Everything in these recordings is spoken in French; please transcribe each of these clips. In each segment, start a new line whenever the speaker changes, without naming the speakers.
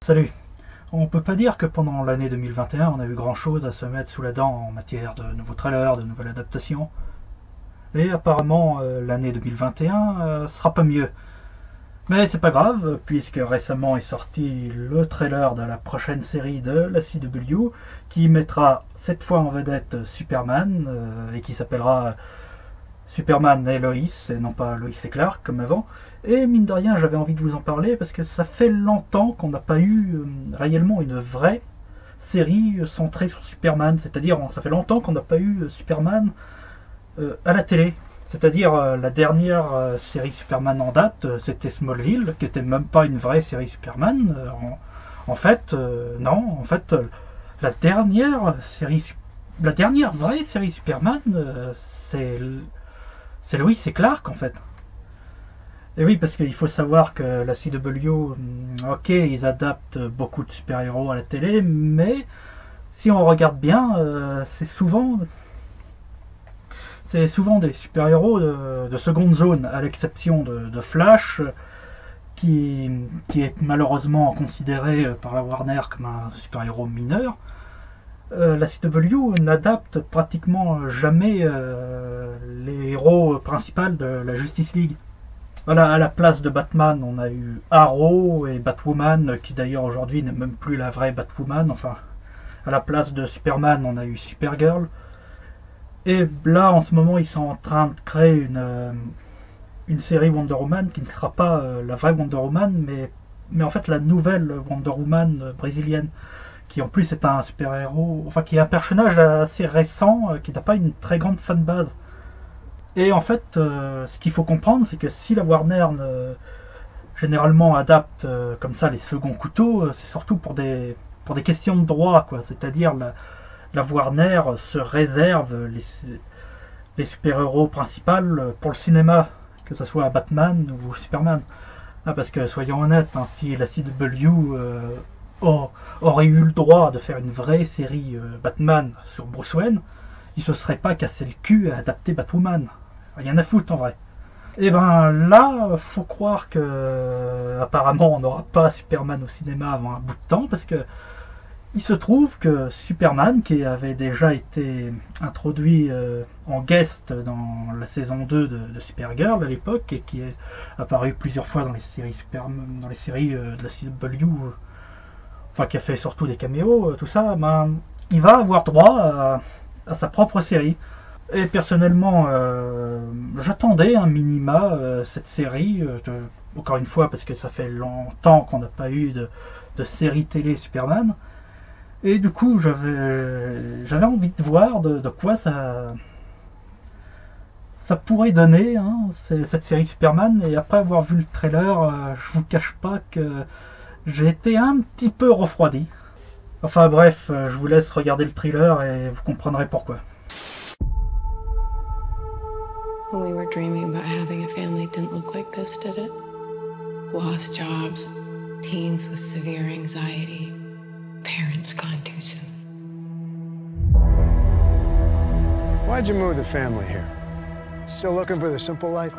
Salut. On peut pas dire que pendant l'année 2021 on a eu grand chose à se mettre sous la dent en matière de nouveaux trailers, de nouvelles adaptations. Et apparemment l'année 2021 sera pas mieux. Mais c'est pas grave, puisque récemment est sorti le trailer de la prochaine série de la CW qui mettra cette fois en vedette Superman et qui s'appellera Superman et Lois, et non pas Lois et Clark comme avant. Et mine de rien, j'avais envie de vous en parler parce que ça fait longtemps qu'on n'a pas eu réellement une vraie série centrée sur Superman. C'est-à-dire, ça fait longtemps qu'on n'a pas eu Superman à la télé. C'est-à-dire, la dernière série Superman en date, c'était Smallville, qui était même pas une vraie série Superman. En fait, la dernière vraie série Superman, c'est Lois et Clark en fait. Et oui, parce qu'il faut savoir que la CW, ok, ils adaptent beaucoup de super-héros à la télé, mais si on regarde bien, c'est souvent des super-héros de seconde zone, à l'exception de Flash, qui est malheureusement considéré par la Warner comme un super-héros mineur. La CW n'adapte pratiquement jamais les héros principaux de la Justice League. Voilà, à la place de Batman, on a eu Arrow et Batwoman, qui d'ailleurs aujourd'hui n'est même plus la vraie Batwoman. Enfin, à la place de Superman, on a eu Supergirl. Et là, en ce moment, ils sont en train de créer une série Wonder Woman qui ne sera pas la vraie Wonder Woman, mais en fait la nouvelle Wonder Woman brésilienne, qui en plus est un super-héros, enfin qui est un personnage assez récent, qui n'a pas une très grande fanbase. Et en fait, ce qu'il faut comprendre, c'est que si la Warner généralement adapte comme ça les seconds couteaux, c'est surtout pour des questions de droit, quoi. C'est-à-dire la Warner se réserve les super-héros principaux pour le cinéma, que ce soit Batman ou Superman. Parce que soyons honnêtes, hein, si la CW aurait eu le droit de faire une vraie série Batman sur Bruce Wayne, il se serait pas cassé le cul à adapter Batwoman. Rien à foutre en vrai. Et ben là, faut croire que apparemment on n'aura pas Superman au cinéma avant un bout de temps, parce que il se trouve que Superman, qui avait déjà été introduit en guest dans la saison 2 de Supergirl à l'époque, et qui est apparu plusieurs fois dans les séries de la CW, enfin qui a fait surtout des caméos, tout ça, ben, il va avoir droit à sa propre série. Et personnellement, j'attendais un minima cette série, encore une fois parce que ça fait longtemps qu'on n'a pas eu de série télé Superman. Et du coup, j'avais envie de voir de quoi ça pourrait donner, hein, cette série Superman. Et après avoir vu le trailer, je vous cache pas que j'ai été un petit peu refroidi. Enfin bref, je vous laisse regarder le trailer et vous comprendrez pourquoi.
When we were dreaming about having a family, it didn't look like this, did it? Lost jobs, teens with severe anxiety, parents gone too soon.
Why'd you move the family here? Still looking for the simple life?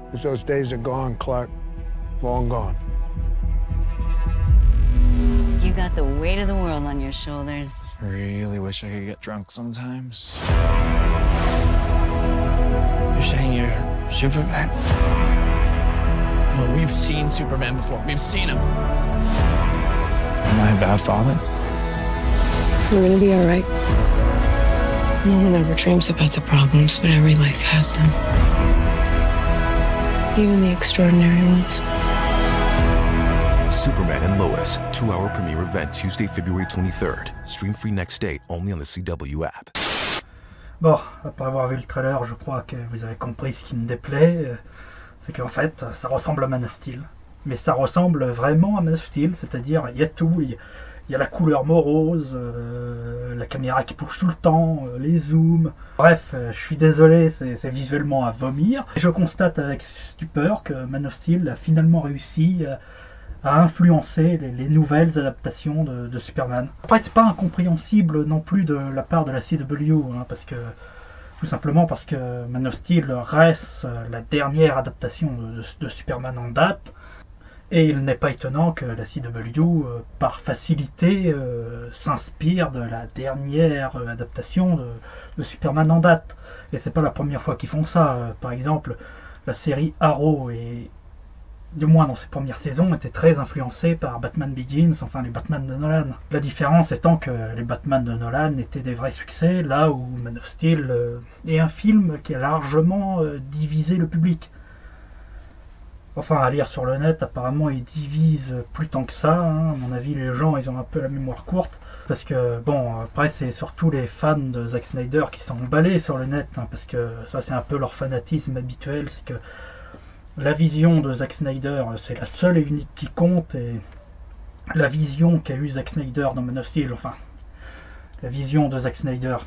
Because those days are gone, Clark. Long gone.
You got the weight of the world on your shoulders.
Really wish I could get drunk sometimes. You're saying you're Superman?
Well, we've seen Superman before. We've seen him.
Am I a bad father?
We're gonna be all right. No one ever dreams about the problems, but every life has them. Even the extraordinary ones.
Superman and Lois, 2-hour premiere event Tuesday, February 23rd. Stream free next day, only on the CW app.
Bon, après avoir vu le trailer, je crois que vous avez compris ce qui me déplaît. C'est qu'en fait, ça ressemble à Man of Steel. Mais ça ressemble vraiment à Man of Steel, c'est-à-dire il y a tout. Il y a la couleur morose, la caméra qui bouge tout le temps, les zooms. Bref, je suis désolé, c'est visuellement à vomir. Et je constate avec stupeur que Man of Steel a finalement réussi à influencer les nouvelles adaptations de Superman. Après, c'est pas incompréhensible non plus de la part de la CW, hein, tout simplement parce que Man of Steel reste la dernière adaptation de Superman en date. Et il n'est pas étonnant que la CW, par facilité, s'inspire de la dernière adaptation de Superman en date. Et c'est pas la première fois qu'ils font ça. Par exemple, la série Arrow, et du moins dans ses premières saisons, était très influencée par Batman Begins, enfin les Batman de Nolan. La différence étant que les Batman de Nolan étaient des vrais succès, là où Man of Steel est un film qui a largement divisé le public. Enfin, à lire sur le net, apparemment, il divise plus tant que ça. Hein. À mon avis, les gens, ils ont un peu la mémoire courte. Parce que, bon, après, c'est surtout les fans de Zack Snyder qui sont emballés sur le net. Hein, parce que ça, c'est un peu leur fanatisme habituel. C'est que la vision de Zack Snyder, c'est la seule et unique qui compte. Et la vision qu'a eu Zack Snyder dans Man of Steel, enfin, la vision de Zack Snyder,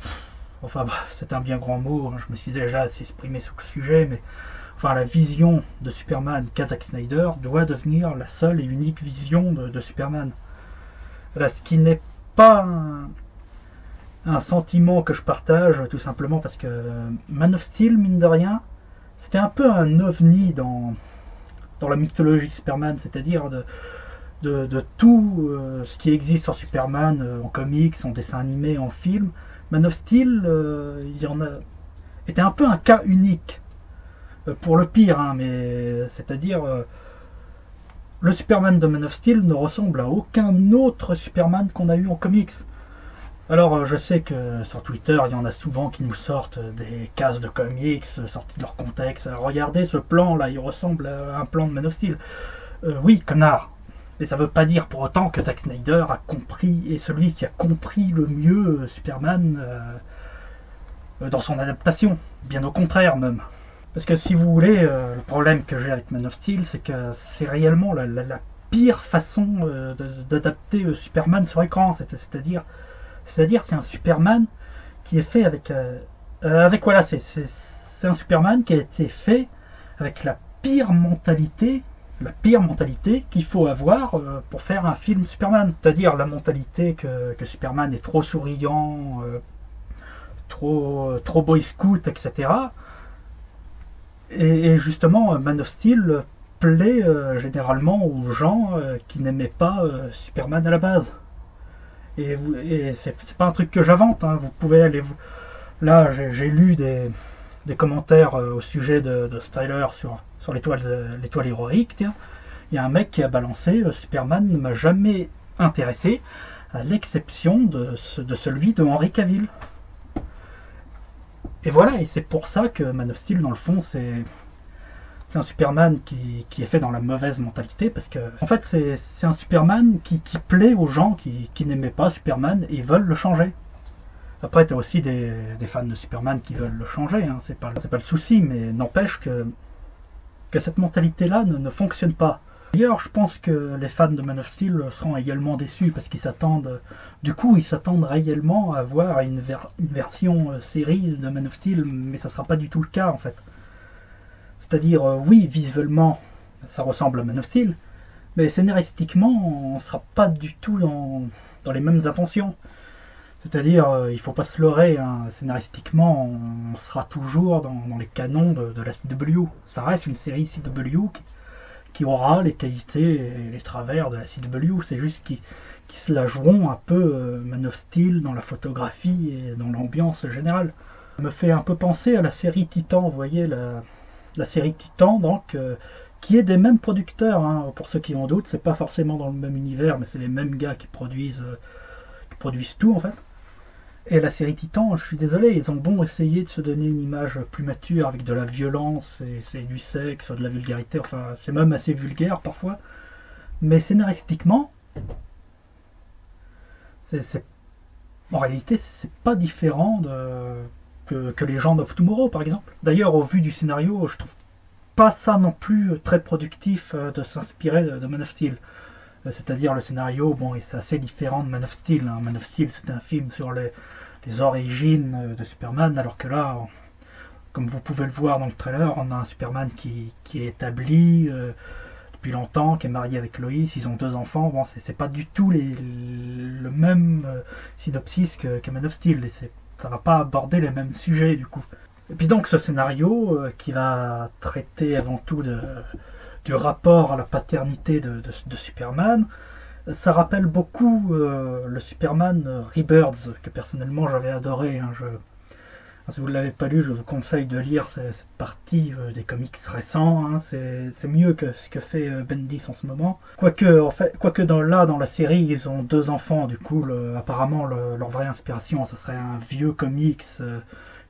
enfin, c'est un bien grand mot. Hein, je me suis déjà assez exprimé sur le sujet, mais... Enfin, la vision de Superman qu'a Zack Snyder doit devenir la seule et unique vision de Superman. Là, ce qui n'est pas un sentiment que je partage, tout simplement parce que Man of Steel, mine de rien, c'était un peu un ovni dans la mythologie Superman, c'est-à-dire de tout ce qui existe sur Superman en comics, en dessin animé, en film. Man of Steel, était un peu un cas unique. Pour le pire, hein, mais c'est-à-dire le Superman de Man of Steel ne ressemble à aucun autre Superman qu'on a eu en comics. Alors je sais que sur Twitter il y en a souvent qui nous sortent des cases de comics sorties de leur contexte. Regardez ce plan là, il ressemble à un plan de Man of Steel. Oui, connard. Mais ça veut pas dire pour autant que Zack Snyder a compris, et celui qui a compris le mieux Superman dans son adaptation. Bien au contraire même. Parce que si vous voulez, le problème que j'ai avec Man of Steel, c'est que c'est réellement la pire façon d'adapter Superman sur écran. C'est-à-dire c'est un Superman qui est fait avec voilà, c'est un Superman qui a été fait avec la pire mentalité qu'il faut avoir pour faire un film Superman. C'est-à-dire la mentalité que Superman est trop souriant, trop boy scout, etc. Et justement, Man of Steel plaît généralement aux gens qui n'aimaient pas Superman à la base. Et c'est pas un truc que j'invente, hein. Vous pouvez aller... Là, j'ai lu des commentaires au sujet de Styler sur l'étoile héroïque. Tiens. Il y a un mec qui a balancé Superman ne m'a jamais intéressé, à l'exception de celui de Henry Cavill. Et voilà, et c'est pour ça que Man of Steel, dans le fond, c'est un Superman qui est fait dans la mauvaise mentalité, parce que, en fait, c'est un Superman qui plaît aux gens qui n'aimaient pas Superman et veulent le changer. Après, tu as aussi des fans de Superman qui veulent le changer, hein, c'est pas le souci, mais n'empêche que cette mentalité-là ne fonctionne pas. D'ailleurs, je pense que les fans de Man of Steel seront également déçus parce qu'ils s'attendent réellement à voir une version série de Man of Steel, mais ça sera pas du tout le cas en fait. C'est-à-dire, oui, visuellement, ça ressemble à Man of Steel, mais scénaristiquement, on sera pas du tout dans les mêmes intentions. C'est-à-dire, il faut pas se leurrer, hein, scénaristiquement, on sera toujours dans les canons de la CW. Ça reste une série CW qui aura les qualités et les travers de la CW. C'est juste qu'ils se la joueront un peu Man of Steel dans la photographie et dans l'ambiance générale. Ça me fait un peu penser à la série Titan, vous voyez, la série Titan, donc, qui est des mêmes producteurs, hein, pour ceux qui en doutent, c'est pas forcément dans le même univers, mais c'est les mêmes gars qui produisent tout en fait. Et la série Titan, je suis désolé, ils ont bon essayé de se donner une image plus mature avec de la violence et c'est du sexe, de la vulgarité, enfin c'est même assez vulgaire parfois. Mais scénaristiquement, en réalité c'est pas différent que les gens of Tomorrow par exemple. D'ailleurs au vu du scénario, je trouve pas ça non plus très productif de s'inspirer de Man of Steel. C'est-à-dire le scénario, bon, c'est assez différent de Man of Steel. Hein. Man of Steel, c'est un film sur les origines de Superman, alors que là, comme vous pouvez le voir dans le trailer, on a un Superman qui est établi depuis longtemps, qui est marié avec Lois, ils ont 2 enfants. Bon, c'est pas du tout le même synopsis que Man of Steel, et ça va pas aborder les mêmes sujets du coup. Et puis donc ce scénario qui va traiter avant tout du du rapport à la paternité de Superman. Ça rappelle beaucoup le Superman Rebirth, que personnellement j'avais adoré. Hein. Si vous ne l'avez pas lu, je vous conseille de lire cette partie des comics récents. Hein. C'est mieux que ce que fait Bendis en ce moment. Quoique dans la série, ils ont 2 enfants. Du coup, apparemment, leur vraie inspiration, ça serait un vieux comics,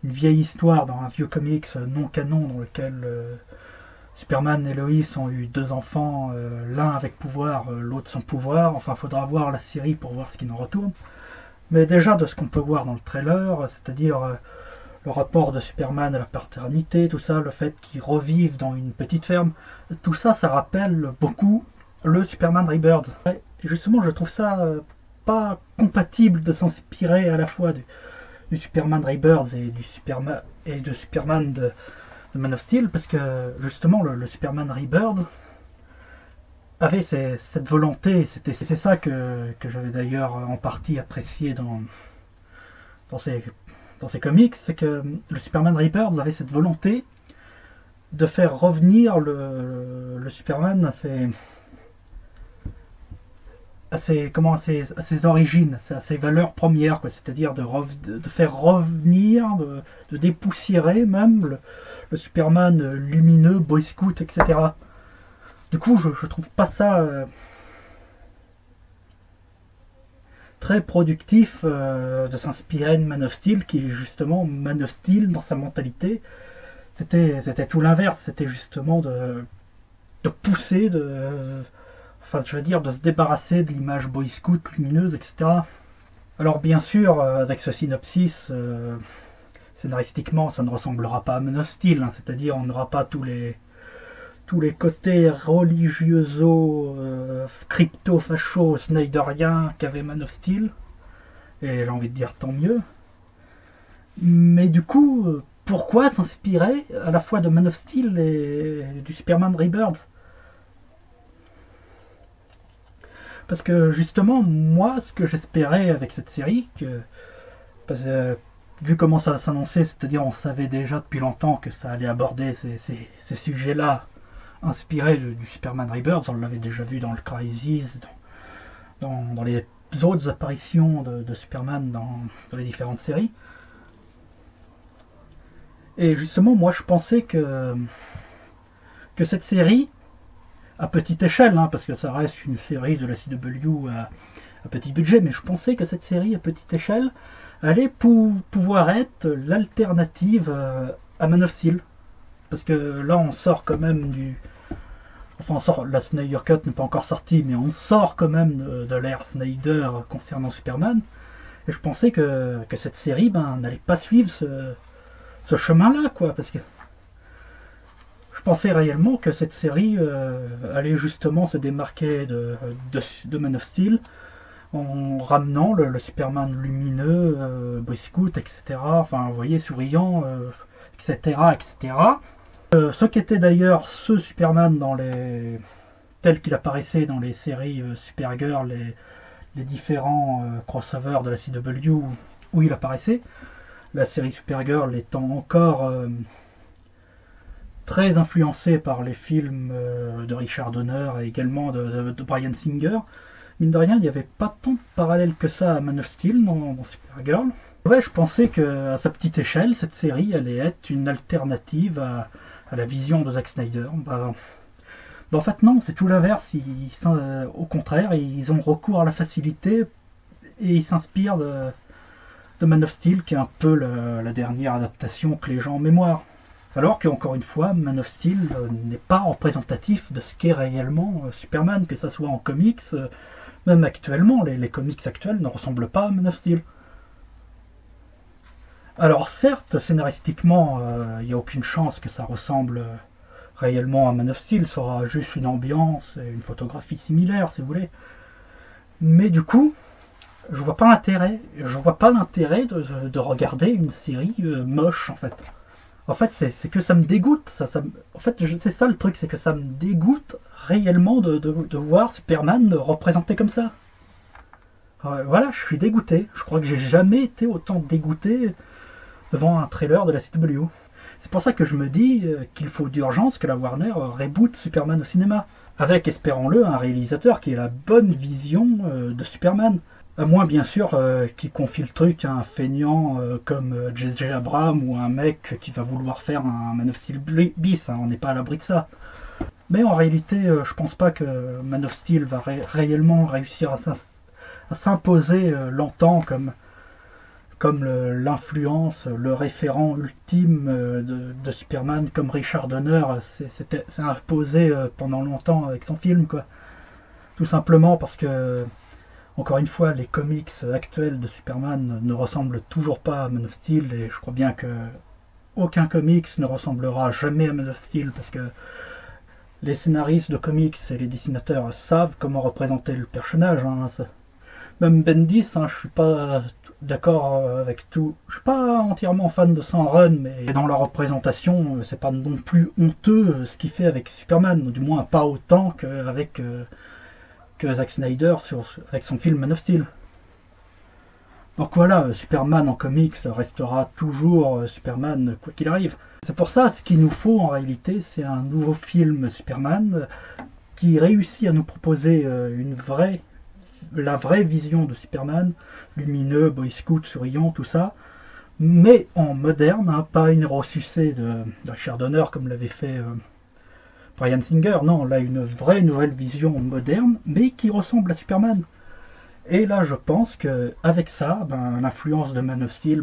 une vieille histoire dans un vieux comics non canon dans lequel Superman et Lois ont eu 2 enfants, l'un avec pouvoir, l'autre sans pouvoir. Enfin, il faudra voir la série pour voir ce qui en retourne. Mais déjà, de ce qu'on peut voir dans le trailer, c'est-à-dire le rapport de Superman à la paternité, tout ça, le fait qu'il revive dans une petite ferme, tout ça, ça rappelle beaucoup le Superman Rebirth. Et justement, je trouve ça pas compatible de s'inspirer à la fois du Superman Rebirth et de Superman de Man of Steel, parce que justement le Superman Rebirth avait cette volonté, c'est ça que j'avais d'ailleurs en partie apprécié dans ces comics, c'est que le Superman Rebirth avait cette volonté de faire revenir le Superman à ses origines, à ses valeurs premières, c'est-à-dire de faire revenir, de dépoussiérer même le Superman lumineux, Boy Scout, etc. Du coup, je trouve pas ça très productif de s'inspirer de Man of Steel, qui est justement Man of Steel dans sa mentalité. C'était tout l'inverse, c'était justement de pousser, de se débarrasser de l'image Boy Scout lumineuse, etc. Alors bien sûr, avec ce synopsis, scénaristiquement, ça ne ressemblera pas à Man of Steel, hein, c'est-à-dire on n'aura pas tous les côtés religioso, crypto-facho, snyderiens qu'avait Man of Steel, et j'ai envie de dire tant mieux. Mais du coup, pourquoi s'inspirer à la fois de Man of Steel et du Superman Rebirth? Parce que justement, moi, ce que j'espérais avec cette série, vu comment ça s'annonçait, c'est-à-dire on savait déjà depuis longtemps que ça allait aborder ces sujets-là, inspirés du Superman Rebirth, on l'avait déjà vu dans le Crisis, dans les autres apparitions de Superman dans les différentes séries. Et justement, moi je pensais que cette série, à petite échelle, hein, parce que ça reste une série de la CW à petit budget, mais je pensais que cette série à petite échelle allait pouvoir être l'alternative à Man of Steel. Parce que là on sort quand même la Snyder Cut n'est pas encore sortie, mais on sort quand même de l'ère Snyder concernant Superman. Et je pensais que cette série n'allait pas suivre ce chemin-là, quoi, parce que je pensais réellement que cette série allait justement se démarquer de Man of Steel en ramenant le Superman lumineux, Boy Scout, etc. Enfin, vous voyez, souriant, etc., etc. Ce qu'était d'ailleurs ce Superman tel qu'il apparaissait dans les séries Supergirl, les différents crossovers de la CW où il apparaissait. La série Supergirl étant encore très influencée par les films de Richard Donner et également de Bryan Singer. Mine de rien, il n'y avait pas tant de parallèles que ça à Man of Steel dans Supergirl. Ouais, je pensais qu'à sa petite échelle, cette série allait être une alternative à la vision de Zack Snyder. En fait, non, c'est tout l'inverse. Au contraire, ils ont recours à la facilité et ils s'inspirent de Man of Steel, qui est un peu la dernière adaptation que les gens ont en mémoire. Alors qu'encore une fois, Man of Steel n'est pas représentatif de ce qu'est réellement Superman, que ça soit en comics, même actuellement, les comics actuels ne ressemblent pas à Man of Steel. Alors certes, scénaristiquement, il n'y a aucune chance que ça ressemble réellement à Man of Steel, ça aura juste une ambiance et une photographie similaire, si vous voulez. Mais du coup, je vois pas l'intérêt de regarder une série moche, en fait. En fait, c'est que ça me dégoûte. En fait, c'est ça le truc, c'est que ça me dégoûte réellement de voir Superman représenté comme ça. Voilà, je suis dégoûté. Je crois que j'ai jamais été autant dégoûté devant un trailer de la CW. C'est pour ça que je me dis qu'il faut d'urgence que la Warner reboot Superman au cinéma. Avec, espérons-le, un réalisateur qui ait la bonne vision de Superman. À moins, bien sûr, qu'il confie le truc à un feignant comme J.J. Abrams ou un mec qui va vouloir faire un Man of Steel bis. Hein, on n'est pas à l'abri de ça. Mais en réalité, je pense pas que Man of Steel va réellement réussir à s'imposer longtemps comme l'influence, le référent ultime de Superman, comme Richard Donner s'est imposé pendant longtemps avec son film, quoi. Tout simplement parce que, encore une fois, les comics actuels de Superman ne ressemblent toujours pas à Man of Steel, et je crois bien que aucun comics ne ressemblera jamais à Man of Steel, parce que les scénaristes de comics et les dessinateurs savent comment représenter le personnage. Hein. Même Bendis, hein, je suis pas d'accord avec tout. Je suis pas entièrement fan de San Run, mais dans la représentation, c'est pas non plus honteux ce qu'il fait avec Superman, du moins pas autant qu'avec que Zack Snyder avec son film Man of Steel. Donc voilà, Superman en comics restera toujours Superman quoi qu'il arrive. C'est pour ça, ce qu'il nous faut en réalité, c'est un nouveau film Superman qui réussit à nous proposer la vraie vision de Superman, lumineux, boy scout, souriant, tout ça, mais en moderne, hein, pas une ressucée de Richard Donner comme l'avait fait Bryan Singer. Non, là une vraie nouvelle vision moderne, mais qui ressemble à Superman. Et là, je pense qu'avec ça, l'influence de Man of Steel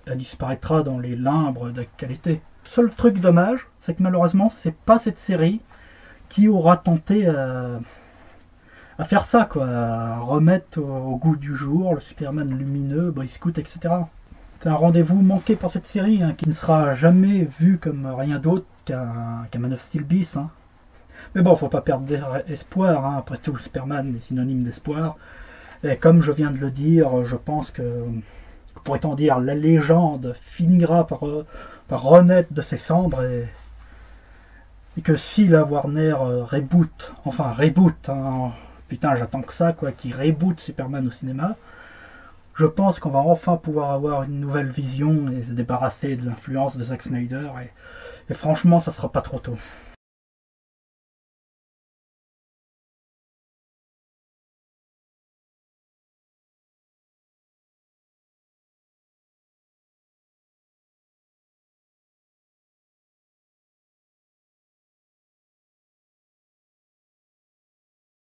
elle disparaîtra dans les limbes qu'elle était. Seul truc dommage, c'est que malheureusement, c'est pas cette série qui aura tenté à faire ça, quoi, à remettre au goût du jour le Superman lumineux, boy scout, etc. C'est un rendez-vous manqué pour cette série, hein, qui ne sera jamais vu comme rien d'autre qu'un Man of Steel bis. Hein. Mais bon, faut pas perdre espoir, hein. Après tout, Superman est synonyme d'espoir. Et comme je viens de le dire, je pense que, pourrait-on dire, la légende finira par renaître de ses cendres, et que si la Warner reboot, hein, putain j'attends que ça, quoi, qui reboot Superman au cinéma, je pense qu'on va enfin pouvoir avoir une nouvelle vision et se débarrasser de l'influence de Zack Snyder, et franchement ça sera pas trop tôt.